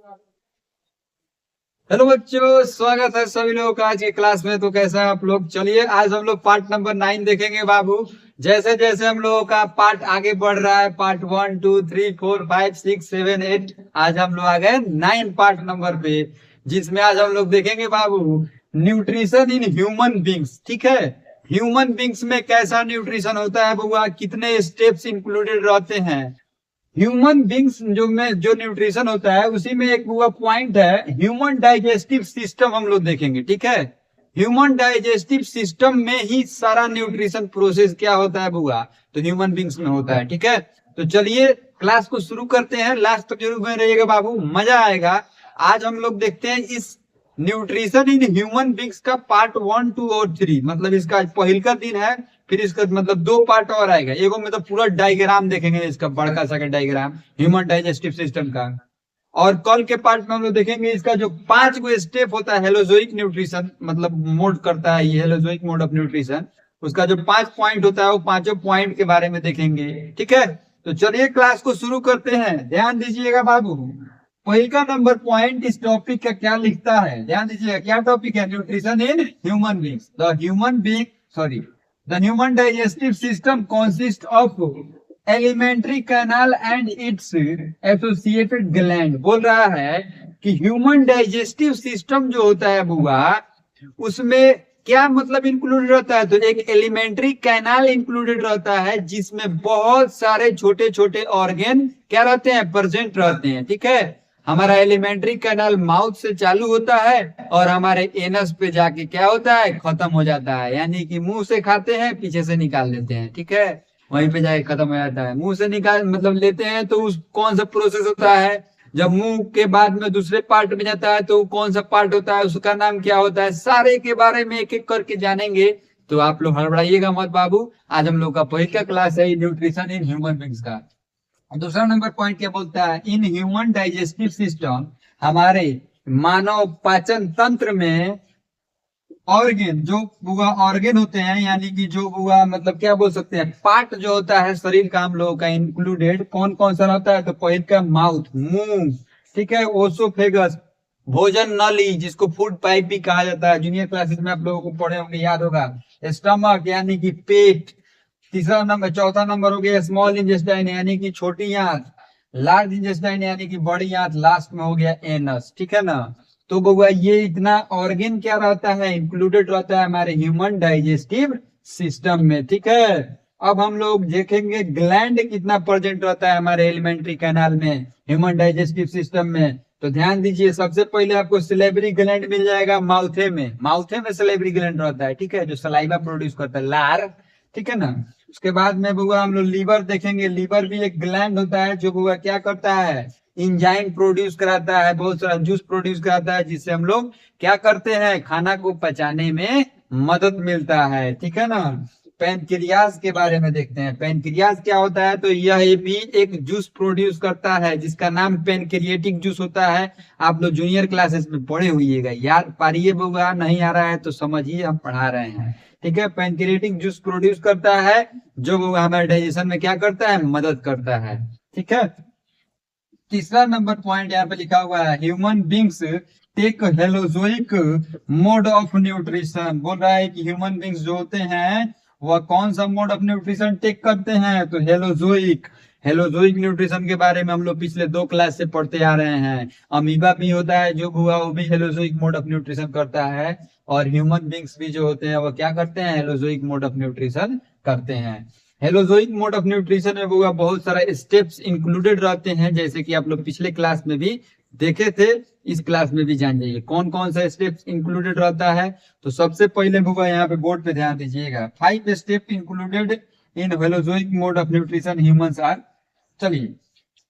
Hello बच्चों, स्वागत है सभी लोगों का आज की क्लास में। तो कैसा है आप लोग? चलिए आज हम लोग पार्ट नंबर 9 देखेंगे बाबू। जैसे जैसे हम लोगों का पार्ट आगे बढ़ रहा है, पार्ट 1 2 3 4 5 6 7 8, आज हम लोग आ गए 9 पार्ट नंबर पे, जिसमें आज हम लोग देखेंगे बाबू न्यूट्रिशन इन ह्यूमन बींग्स। ठीक है, ह्यूमन बींग्स में कैसा न्यूट्रिशन होता है बुआ, कितने स्टेप्स इंक्लूडेड रहते हैं ह्यूमन बींग्स में जो न्यूट्रिशन होता है उसी में एक वो पॉइंट है ह्यूमन डाइजेस्टिव सिस्टम हम लोग देखेंगे। ठीक है, ह्यूमन डाइजेस्टिव सिस्टम में ही सारा न्यूट्रिशन प्रोसेस क्या होता है बुआ, तो ह्यूमन बींग्स में होता है। ठीक है, तो चलिए क्लास को शुरू करते हैं, लास्ट तक जरूर बने रहिएगा बाबू, मजा आएगा। आज हम लोग देखते हैं इस न्यूट्रिशन इन ह्यूमन बींग्स का पार्ट 1 2 और 3, मतलब इसका पहल का दिन है। फिर इसका मतलब 2 पार्ट और आएगा, एगो में तो पूरा डायग्राम देखेंगे इसका, बड़का सा डायग्राम ह्यूमन डाइजेस्टिव सिस्टम का। और कल के पार्ट में हम लोग देखेंगे इसका जो 5 गो स्टेप होता है हेलोजोइक न्यूट्रिशन, मतलब मोड करता है ये हेलोजोइक मोड ऑफ न्यूट्रिशन, उसका जो 5 पॉइंट होता है वो 5 पॉइंट के बारे में देखेंगे। ठीक है, तो चलिए क्लास को शुरू करते हैं। ध्यान दीजिएगा बाबू, पहल का नंबर पॉइंट इस टॉपिक का क्या लिखता है, ध्यान दीजिएगा। क्या टॉपिक है? Nutrition in human beings. The human digestive system consists of alimentary canal and its associated gland। बोल रहा है कि ह्यूमन डाइजेस्टिव सिस्टम जो होता है बुआ, उसमें क्या मतलब इंक्लूडेड रहता है, तो एक एलिमेंट्री कैनाल इंक्लूडेड रहता है जिसमें बहुत सारे छोटे छोटे ऑर्गेन क्या रहते हैं, प्रेजेंट रहते हैं। ठीक है, हमारा एलिमेंट्री कैनाल माउथ से चालू होता है और हमारे एनस पे जाके क्या होता है, खत्म हो जाता है। यानी कि मुंह से खाते हैं, पीछे से निकाल लेते हैं। ठीक है, वहीं पे जाके खत्म हो जाता है। मुंह से निकाल मतलब लेते हैं तो उस कौन सा प्रोसेस होता है, जब मुंह के बाद में दूसरे पार्ट में जाता है तो कौन सा पार्ट होता है, उसका नाम क्या होता है, सारे के बारे में एक एक करके जानेंगे। तो आप लोग हड़बड़ाइएगा मत बाबू, आज हम लोग का पहले का क्लास है न्यूट्रिशन इन ह्यूमन बींग्स का। दूसरा नंबर पॉइंट क्या बोलता है, इन ह्यूमन डाइजेस्टिव सिस्टम, हमारे मानव पाचन तंत्र में ऑर्गेन, जो बुआ ऑर्गेन होते हैं, यानी कि जो बुआ मतलब क्या बोल सकते हैं, पार्ट जो होता है शरीर का हम लोगों का इंक्लूडेड कौन कौन सा रहता है, तो पहले का माउथ, मुंह। ठीक है, ओसोफेगस, भोजन नली जिसको फूड पाइप भी कहा जाता है, जूनियर क्लासेस में आप लोगों को पढ़े होंगे, याद होगा। स्टमक यानी कि पेट। चौथा नंबर हो गया स्मॉल इंटेस्टाइन यानी कि छोटी आंत। लार्ज इंटेस्टाइन यानी कि बड़ी आंत। लास्ट में हो गया एनस। ठीक है ना, तो बउआ ये इतना ऑर्गेन क्या रहता है, इंक्लूडेड रहता है हमारे ह्यूमन डाइजेस्टिव सिस्टम में। ठीक है, अब हम लोग देखेंगे ग्लैंड कितना प्रेजेंट रहता है हमारे एलिमेंट्री कैनाल में, ह्यूमन डाइजेस्टिव सिस्टम में। तो ध्यान दीजिए, सबसे पहले आपको सिलेबरी ग्लैंड मिल जाएगा माउथे में, माउथे में सिलेबरी ग्लैंड रहता है। ठीक है, जो सलाइवा प्रोड्यूस करता है, लार। ठीक है ना, उसके बाद में बुआ हम लोग लीवर देखेंगे। लीवर भी एक ग्लैंड होता है जो बुआ क्या करता है, इंजाइम प्रोड्यूस कराता है, बहुत सारा जूस प्रोड्यूस कराता है, जिससे हम लोग क्या करते हैं, खाना को पचाने में मदद मिलता है। ठीक है ना, पेनक्रियाज के बारे में देखते हैं। पेनक्रियाज क्या होता है, तो यह भी एक जूस प्रोड्यूस करता है जिसका नाम पेनक्रिएटिक जूस होता है। आप लोग जूनियर क्लासेस में पढ़े हुईएगा, याद पारिए बुआ, नहीं आ रहा है तो समझिए हम पढ़ा रहे हैं। ठीक है, पेनक्रिएटिक जूस प्रोड्यूस करता है जो हमारे डाइजेशन में क्या करता है, मदद करता है। ठीक है, तीसरा नंबर पॉइंट यहाँ पे लिखा हुआ है, human beings take holozoic mode of nutrition. बोल रहा है कि ह्यूमन बींग्स जो होते हैं वह कौन सा मोड ऑफ न्यूट्रिशन टेक करते हैं, तो हेलोजोइक। हेलोजोइक न्यूट्रिशन के बारे में हम लोग पिछले 2 क्लास से पढ़ते आ रहे हैं। अमीबा भी होता है जो हुआ, वो भी हेलोजोइक मोड ऑफ न्यूट्रिशन करता है, और ह्यूमन बींग्स भी जो होते हैं वो क्या करते हैं, हेलोजोइक मोड ऑफ न्यूट्रिशन करते हैं। हेलोजोइक मोड ऑफ न्यूट्रिशन में होगा बहुत सारा स्टेप्स इंक्लूडेड रहते हैं, जैसे कि आप लोग पिछले क्लास में भी देखे थे, इस क्लास में भी जान जाइए कौन कौन सा स्टेप्स इंक्लूडेड रहता है। तो सबसे पहले होगा, यहाँ पे बोर्ड पे ध्यान दीजिएगा, 5 step included in holozoic mode of nutrition humans are. चलिए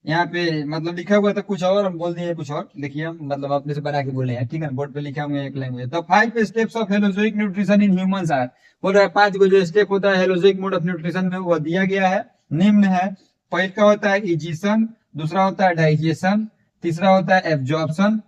यहाँ पे मतलब लिखा हुआ था कुछ और, हम बोल दिए कुछ और, देखिए हम मतलब अपने से बना के बोले हैं। ठीक है, बोर्ड पे लिखा हुआ है एक language. The 5 steps of holozoic nutrition in humans are. बोल रहा है 5 को जो स्टेप होता है हेलोजोइक मोड ऑफ न्यूट्रिशन में, वो दिया गया है, निम्न है। पहला होता है इजिशन, दूसरा होता है डाइजेशन, तीसरा होता है एब्जॉर्प्शन,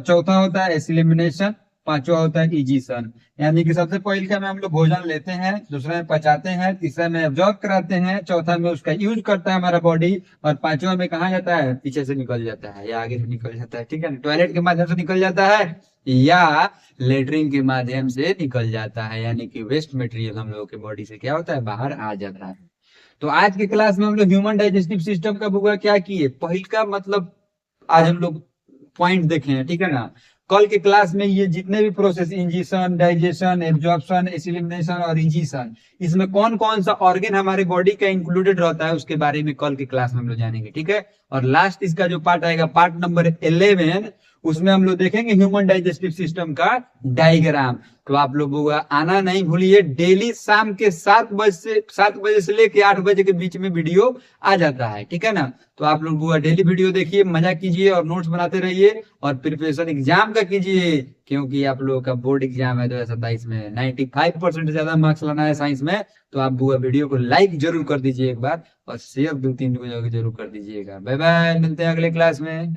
चौथा होता है एलिमिनेशन, पांचवा होता है इजिशन, यानी कि सबसे पहले का में हम लोग भोजन लेते हैं, दूसरा में पचाते हैं, तीसरा में एब्जॉर्ब कराते हैं, चौथा में उसका यूज करता है हमारा बॉडी, और पांचवा में कहाँ जाता है, पीछे से निकल जाता है या आगे से निकल जाता है, ठीक है, टॉयलेट के माध्यम से निकल जाता है या लेटरिन के माध्यम से निकल जाता है, यानी कि वेस्ट मटेरियल हम लोगों के बॉडी से क्या होता है, बाहर आ जाता है। तो आज के क्लास में हम लोग ह्यूमन डाइजेस्टिव सिस्टम का बुआ क्या किए, पहल का मतलब आज हम लोग पॉइंट देखे हैं, ठीक है ना। कल के क्लास में ये जितने भी प्रोसेस, इंजेशन, डाइजेशन, एब्जॉर्प्शन, एसिलिमिनेशन और इंजेशन, इसमें कौन कौन सा ऑर्गन हमारे बॉडी का इंक्लूडेड रहता है उसके बारे में कल के क्लास में हम लोग जानेंगे, ठीक है। और लास्ट इसका जो पार्ट आएगा, पार्ट नंबर 11, उसमें हम लोग देखेंगे ह्यूमन डाइजेस्टिव सिस्टम का डायग्राम। तो आप लोग आना नहीं भूलिए, डेली शाम के 7 बजे से लेके 8 बजे के बीच में वीडियो आ जाता है, ठीक है ना। तो आप लोग डेली वीडियो देखिए, मजा कीजिए और नोट्स बनाते रहिए और प्रिपरेशन एग्जाम का कीजिए, क्योंकि आप लोगों का बोर्ड एग्जाम है 2027 में, 95% से ज्यादा मार्क्स लाना है साइंस में। तो आप बुआ वीडियो को लाइक जरूर कर दीजिए एक बार और शेयर 2-3 जरूर कर दीजिएगा। बाय बाय, मिलते हैं अगले क्लास में।